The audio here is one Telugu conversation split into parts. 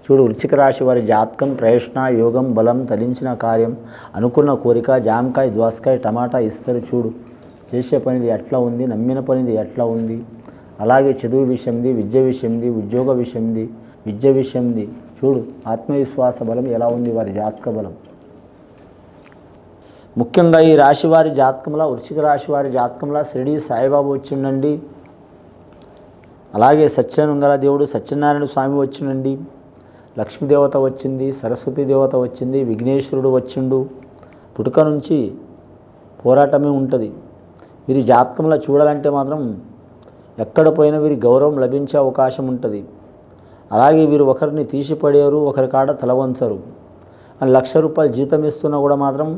చూడు, వృశ్చిక రాశి వారి జాతకం ప్రయత్న యోగం బలం తలించిన కార్యం అనుకున్న కోరిక జామకాయ దోసకాయ టమాటా ఇస్తారు. చూడు చేసే పనిది ఎట్లా ఉంది, నమ్మిన పనిది ఎట్లా ఉంది. అలాగే చదువు విషయంది, విద్య విషయంది, ఉద్యోగ విషయంది, విద్య విషయంది. చూడు ఆత్మవిశ్వాస బలం ఎలా ఉంది వారి జాతక బలం. ముఖ్యంగా ఈ రాశి వారి జాతకంలో, వృశ్చిక రాశి వారి జాతకంలో షిరిడి సాయిబాబా వచ్చిండండి. అలాగే సత్యనంగళ దేవుడు సత్యనారాయణ స్వామి వచ్చిండండి. లక్ష్మీదేవత వచ్చింది, సరస్వతి దేవత వచ్చింది, విఘ్నేశ్వరుడు వచ్చిండు. పుట్టుక నుంచి పోరాటమే ఉంటుంది. వీరి జాతకంలో చూడాలంటే మాత్రం ఎక్కడ పోయినా వీరి గౌరవం లభించే అవకాశం ఉంటుంది. అలాగే వీరు ఒకరిని తీసిపడేరు, ఒకరి కాడ తలవంచరు. ₹1,00,000 జీతం ఇస్తున్నా కూడా మాత్రం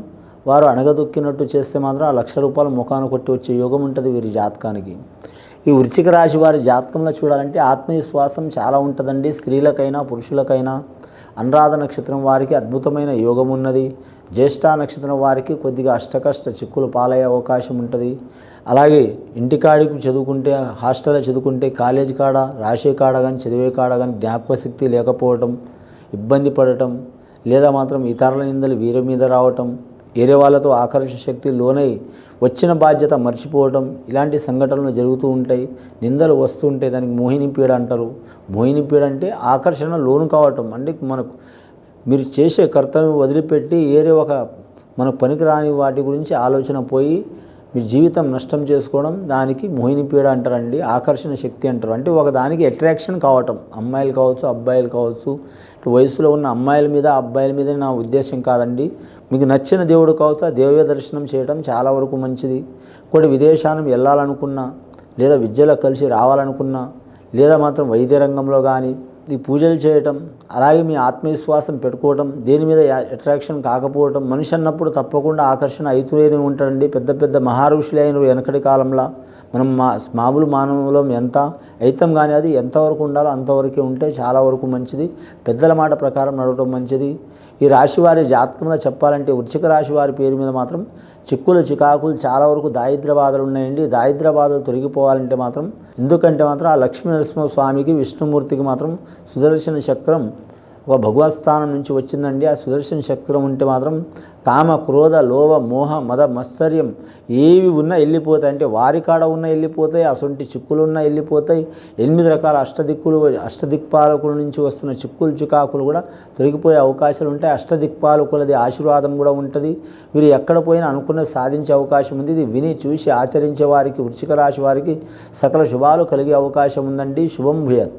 వారు అణగదొక్కినట్టు చేస్తే మాత్రం ఆ ₹1,00,000 ముఖాన్ని కొట్టి వచ్చే యోగం ఉంటుంది వీరి జాతకానికి. ఈ వృశ్చిక రాశి వారి జాతకంలో చూడాలంటే ఆత్మవిశ్వాసం చాలా ఉంటుందండి. స్త్రీలకైనా పురుషులకైనా. అనురాధ నక్షత్రం వారికి అద్భుతమైన యోగం ఉన్నది. జ్యేష్ఠ నక్షత్రం వారికి కొద్దిగా అష్టకష్ట చిక్కులు పాలయ్యే అవకాశం ఉంటుంది. అలాగే ఇంటికాడికి చదువుకుంటే, హాస్టల్లో చదువుకుంటే, కాలేజీ కాడ రాసే కాడ కానీ చదివే కాడ కానీ జ్ఞాపక శక్తి లేకపోవటం, ఇబ్బంది పడటం, లేదా మాత్రం ఇతరుల నిందలు వీరి మీద రావటం, వేరే వాళ్ళతో ఆకర్షణ శక్తి లోనై వచ్చిన బాధ్యత మర్చిపోవడం, ఇలాంటి సంఘటనలు జరుగుతూ ఉంటాయి. నిందలు వస్తుంటాయి. దానికి మోహిని పీడ అంటారు. మోహిని పీడ అంటే ఆకర్షణ లోను కావటం. అంటే మనకు మీరు చేసే కర్తవ్యం వదిలిపెట్టి వేరే ఒక మనకు పనికిరాని వాటి గురించి ఆలోచన పోయి మీరు జీవితం నష్టం చేసుకోవడం, దానికి మోహిని పీడ అంటారండి. ఆకర్షణ శక్తి అంటారు. అంటే ఒక దానికి అట్రాక్షన్ కావటం. అమ్మాయిలు కావచ్చు, అబ్బాయిలు కావచ్చు. వయసులో ఉన్న అమ్మాయిల మీద అబ్బాయిల మీద నా ఉద్దేశం కాదండి. మీకు నచ్చిన దేవుడు కావచ్చు, ఆ దేవ దర్శనం చేయడం చాలా వరకు మంచిది. కొన్ని విదేశాలను వెళ్ళాలనుకున్నా, లేదా విద్యలో కలిసి రావాలనుకున్నా, లేదా మాత్రం వైద్య రంగంలో కానీ ఈ పూజలు చేయటం, అలాగే మీ ఆత్మవిశ్వాసం పెట్టుకోవటం, దేని మీద అట్రాక్షన్ కాకపోవటం. మనిషి అన్నప్పుడు తప్పకుండా ఆకర్షణ అవుతూనే ఉంటాడండి. పెద్ద పెద్ద మహారుషులు అయిన వెనకటి కాలంలో మనం మామూలు మానవులం ఎంత అయితం, కానీ అది ఎంతవరకు ఉండాలో అంతవరకే ఉంటే చాలా వరకు మంచిది. పెద్దల మాట ప్రకారం నడవటం మంచిది. ఈ రాశి వారి జాతకంలో చెప్పాలంటే వృశ్చిక రాశి వారి పేరు మీద మాత్రం చిక్కులు చికాకులు చాలా వరకు దారిద్ర్య బాధలు ఉన్నాయండి. దారిద్ర్య బాధలు తొలగిపోవాలంటే మాత్రం, ఎందుకంటే మాత్రం ఆ లక్ష్మీ నరసింహ స్వామికి విష్ణుమూర్తికి మాత్రం సుదర్శన చక్రం ఒక భగవత్ స్థానం నుంచి వచ్చిందండి. ఆ సుదర్శన చక్రం ఉంటే మాత్రం కామ క్రోధ లోభ మోహ మద మత్సర్యం ఏవి ఉన్నా వెళ్ళిపోతాయి. అంటే వారి కాడ ఉన్న వెళ్ళిపోతాయి, అసొంటి చిక్కులు ఉన్నా వెళ్ళిపోతాయి. 8 రకాల అష్టదిక్పాలకుల నుంచి వస్తున్న చిక్కులు చికాకులు కూడా తొలగిపోయే అవకాశాలు ఉంటాయి. అష్టదిక్పాలకులది ఆశీర్వాదం కూడా ఉంటుంది. వీరు ఎక్కడ పోయినా అనుకున్నది సాధించే అవకాశం ఉంది. ఇది విని చూసి ఆచరించే వారికి, వృశ్చిక రాశి వారికి సకల శుభాలు కలిగే అవకాశం ఉందండి. శుభం భూయాత్.